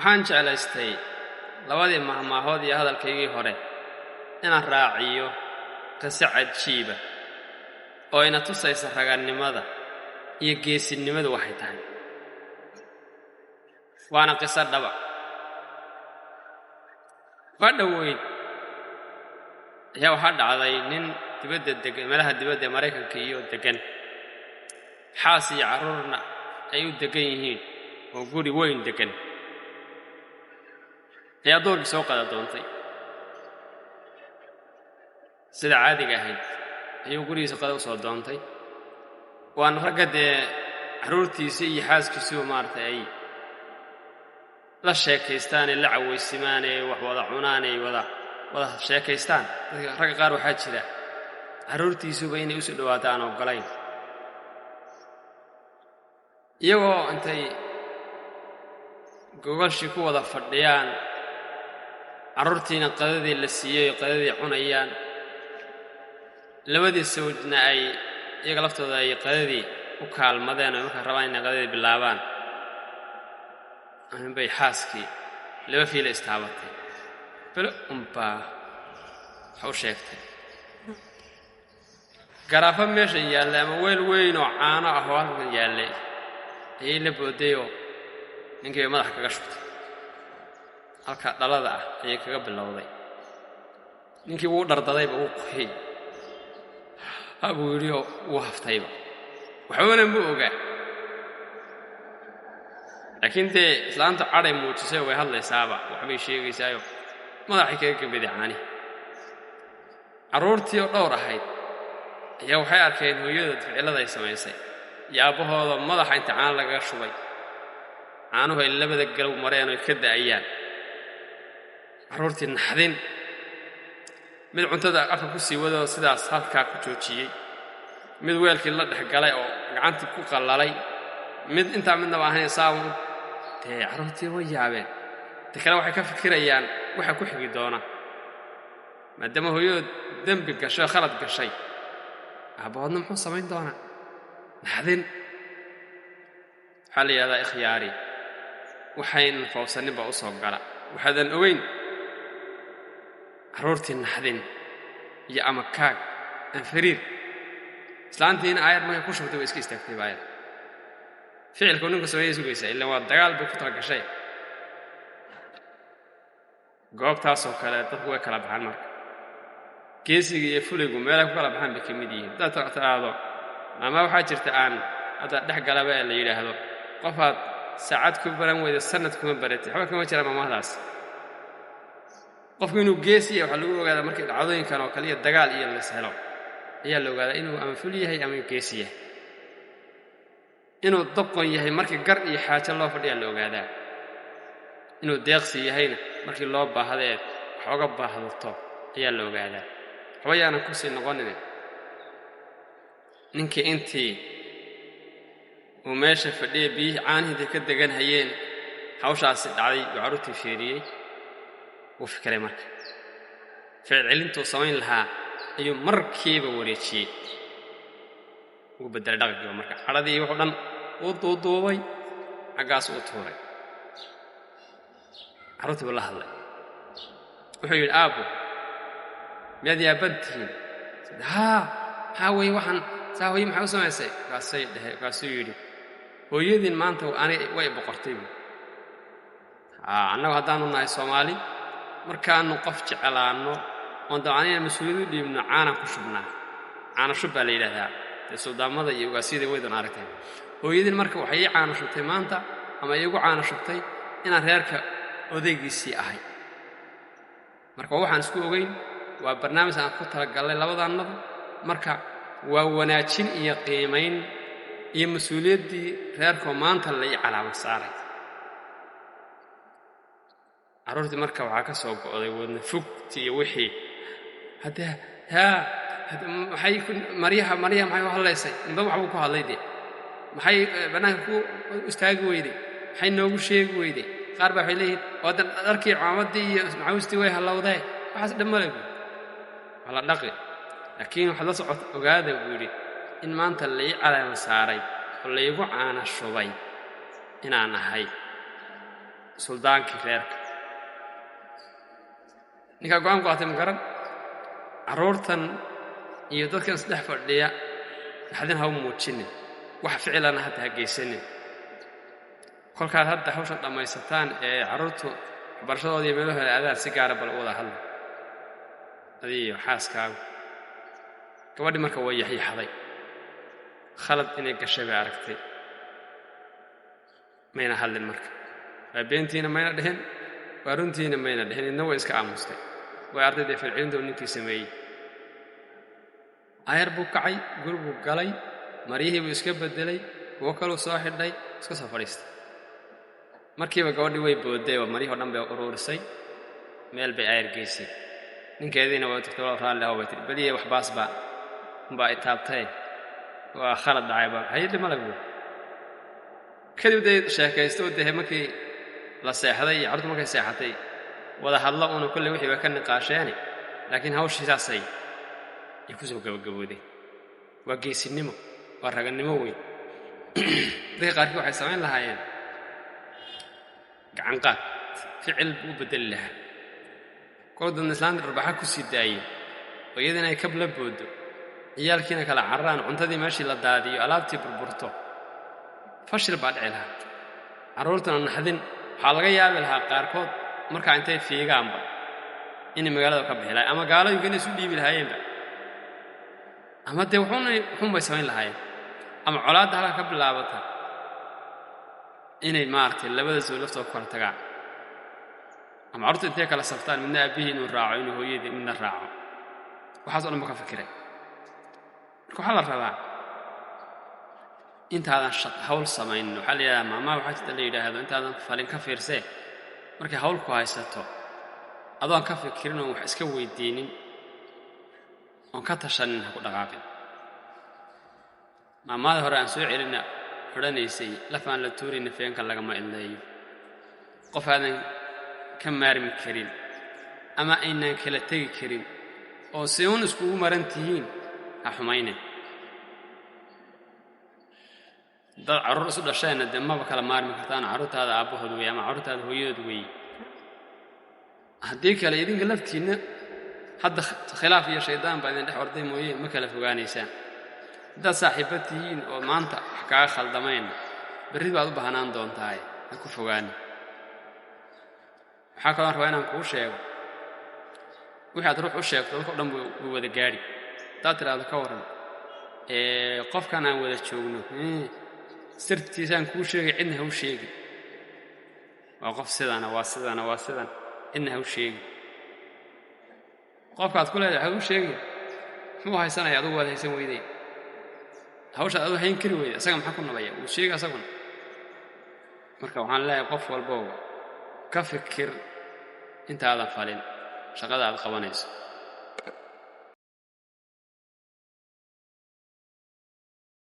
waxaan jeclaystay labadii mahmaahood iyo hadalkaygii hore inaan raaciyo qiso cajiiba oo ina tusaysa ragannimada iyo geesinimadu waxay tahay waana qiso dhaba wadhaweyn ayaa waxaa dhacday nin dibadda degan meelaha dibadda Mareykanka iyo degan xaas iyo carruurna ay u degan yihiin oo guri weyn degan ayaa doorkii soo qada doontay sida caadiga ahayd ayuu gurigiisa qada u soo doontay waan ragga dee carruurtiisa iyo xaaskiisu maartay ay la sheekaystaan la cawaysimaan wax wada cunaan wada sheekaystaan ragga qaar waxaa jira carruurtiisuba inay u soo dhawaataan oo galayn iyagoo intay gogolshii ku wada fadhiyaan carruurtiina qadadii la siiyey qadadii cunayaan labadii sawjna ay iyaga laftooda ay qadadii u kaalmadeen oo markaa rabaan inay qadadii bilaabaan bay xaaskii laba fiil istaabatay bal waxa sheegtay garaafa meesha yaalla ama weel weyn oo caano ah oo halkan yaallay ayay la boodayo ninkii madax kaga shubtay halka dhalada ah ayay kaga bilowday ninkii wuu dhardadayba uu qoyay abuu yidhi wuu haftayba waxbana ma ogaa laakiin dee islaanta cadhay muujisay way hadlaysaaba waxbay sheegaysaayo madaxay kaga gabaday caani carruurtii oo dhowr ahayd ayaa waxay arkeen hooyadood ficilada ay samaysay iyo aabbahooda madaxa inta caan lagaga shubay caanuhu ay labada galow mareen oo ka da'ayaan carruurtii naxdin mid cuntada afka ku sii wadoo sidaas halkaa ku joojiyey mid weelkii la dhex galay oo gacantii ku qallalay mid intaa midnaba ahayn saamu dee carruurtii way yaabeen ta kale waxay ka fikirayaan waxa ku xigi doona maadaama hooyadood dembi gashay khalad gashay aabbahoodna muxuu samayn doonaa naxdin waxaa la yidhahdaa ikhyaari waxaynan foofsaninba u soo gala waxaadan ogeyn carruurtii naxdin iyo ama kaag aan fariir islaantiina aayad markay ku shubtay way iska istaagtay baayad ficilku ninku sameeyay sugaysaa ilaa waa dagaal bay ku tala gashay goobtaasoo kale dadku way kala baxaan marka geesiga iyo fuligu meelay ku kala baxaan bay ka mid yihiin dad tiraahdo ama waxaa jirta aan hadda dhex galaba ee la yidhaahdo qofaad saacad ku baran weyda sanad kuma baratay waxba kama jira maamahdaas qofku inuu geesiya waxaa lagu ogaadaa markii dhacdooyinkan oo kale iyo dagaal iyo la helo ayaa la ogaadaa inuu ama ful yahay ama geesi yahay inuu doqon yahay markii gar iyo xaajo loo fadhiyaa la ogaadaa inuu deeqsi yahayna markii loo baahday waxooga baahdato ayaa la ogaadaa waxba yaanan ku sii noqonin ninkii intii uu meesha fadhiyay biyihii caanihiinta ka degan hayeen hawshaasi dhacday buu carruurtii fiiriyey wuu fikiray marka ficil celintuu samayn lahaa ayuu markiiba wareejiyey ugu beddelay dhaqankiiba marka cadhadii wuxuu dhan uu duuduubay xaggaas uu tuuray carruurtii buu la hadlay wuxuu yidhi aabbo miyaad yaaban tihiin haa wey waxaan saa hooye maxay u samaysay kaasuu yidhi hooyadiin maanta way boqortay buui annagu haddaanu nahay Soomaali markaanu qof jecelaanno oon dacanina mas-uuliyad u dhiibno caanaan ku shubnaa caana shub baa la yidhaahdaa dee suudaamada iyo ugaasiyada waydan aragteen hooyadiin marka waxay ii caana shubtay maanta ama iigu caana shubtay inaan reerka odaygiisii ahay marka waxaan isku ogeyn waa barnaamij aan ku talagalnay labadaannadu marka waa wanaajin iyo qiimayn iyo mas-uuliyaddii reerkoo maanta la ii calaamad saaray carruurtii marka waxaa ka soo go'day wadna fogti iyo wixii maxay maryaha maxay u hadlaysay inba waxbuu ku hadlay dee maxay bannaanka ku istaagi weyday maxay noogu sheegi weyday qaar baa waxay leeyihiin waadan dharkii caamadii iyo macawistii way hallowdee waxaas dhammale buui waa la dhaqi laakiin waxaad la socota ogaada buu yidhi in maanta lai calaama saaray oo laygu caana shubay inaan ahay suldaankii reerka ninka go'aan qaatay ma garan carruurtan iyo dadkan saddex fadhiya naxdin ha u muujinin wax ficilana hadda ha geysanin kolkaad hadda hawshan dhammaysataan ee carruurtu waxbarashadooda iyo meelahooda aadaad si gaara bal u wada hadla adiyo xaaskaagu gabadhii marka way yaxyaxday khalad inay gashay bay aragtay mayna hadlin marka waa beentiina mayna dhihin waa runtiina mayna dhihin idna way iska aamustay way ardaydee falcelinta uu ninkii sameeyey ayar buu kacay guri buu galay maryihii buu iska beddelay kuwo kaluu soo xidhay iska soo fadhiistay markiiba gabadhii way boodday oo maryihii o dhan bay uruurisay meel bay ayar geysay ninkeediina waa tagtay walaal raalli ah bay tiri badiye wax baasbaa umbaa i taabtay waa khalad dhacay baa hayadhi malagu kadib day sheekaystay oo dee markii la seexday iyo carruurtu markay seexatay wada hadlo una kolley wixii bay ka niqaasheeni laakiin hawshii saasay ay ku soo gabagabooday waa geesinimo waa ragannimo weyn dadka qaarkii waxay samayn lahaayeen gacan qaad ficil buu beddeli lahaa kordadna islaanta dhurbaxa ku sii daayeen oo iyadana ay kab la booddo ciyaalkiina kala carraan cuntadii meeshii la daadiyo alaabtii burburto fashil baa dhici lahaa carruurtana naxdin waxaa laga yaabi lahaa qaarkood markaa intay fiigaanba inay magaalada ka bixi lahayen ama gaaladinku inay isu dhiibi lahaayeenba ama dee wuxuun bay samayn lahaayeen ama colaadda halkaa ka bilaabata inay maaragtay labada soo laftooda ku kala tagaan ama carruurta intay kala saftaan midna aabbihii inuu raaco inuu hooyadii midna raaco waxaas o dhan ba ka fikiray marka waxaa la rabaa intaadan hawl samaynin waxaa la yidhahdaa maamaha waxaa jirta la yidhaahdo intaadan falin ka fiirsee markay hawl ku haysato adoon ka fikirin oon wax iska weydiinin oon ka tashanin ha ku dhaqaaqin maamada hore aan soo celina odhanaysay lafaan la tuurayna feenka lagama idleeyo qof aadan ka maarmi karin ama aynaan kala tegi karin oo si uun iskugu maran tihiin ha xumaynin dad carruur isu dhasheenna dee maba kala maarmi kartaan carruurtaada aabbahood weeye ama carruurtaada hooyadood weeye haddii kale idinka laftiinna hadda khilaaf iyo shaydaan baa idin dhex orday mooye ma kala fogaanaysaan haddaad saaxiibba tihiin oo maanta wax kaaga khaldamayn berri baad u baahnaan doontaaye ha ku fogaani waxaa kaloon rabaa inaan kuu sheego wixii aad ruux u sheegto dadka o dhan way wada gaadhi haddaad tidhaahdo ka warran qofkan aan wada joogno sirtiisaan kuu sheegay cidna ha u sheegi waa qof sidana waa sidana waa sidan cidna ha u sheegi qofkaad ku leedahay ha u sheegi muxuu haysanaya adugu waad haysan weydee hawshaad adu hayn kari weyda isaga maxaa ku nabaya wuu sheega isaguna marka waxaan leeyahay qof walbow ka fikir intaadan falin shaqada aad qabanayso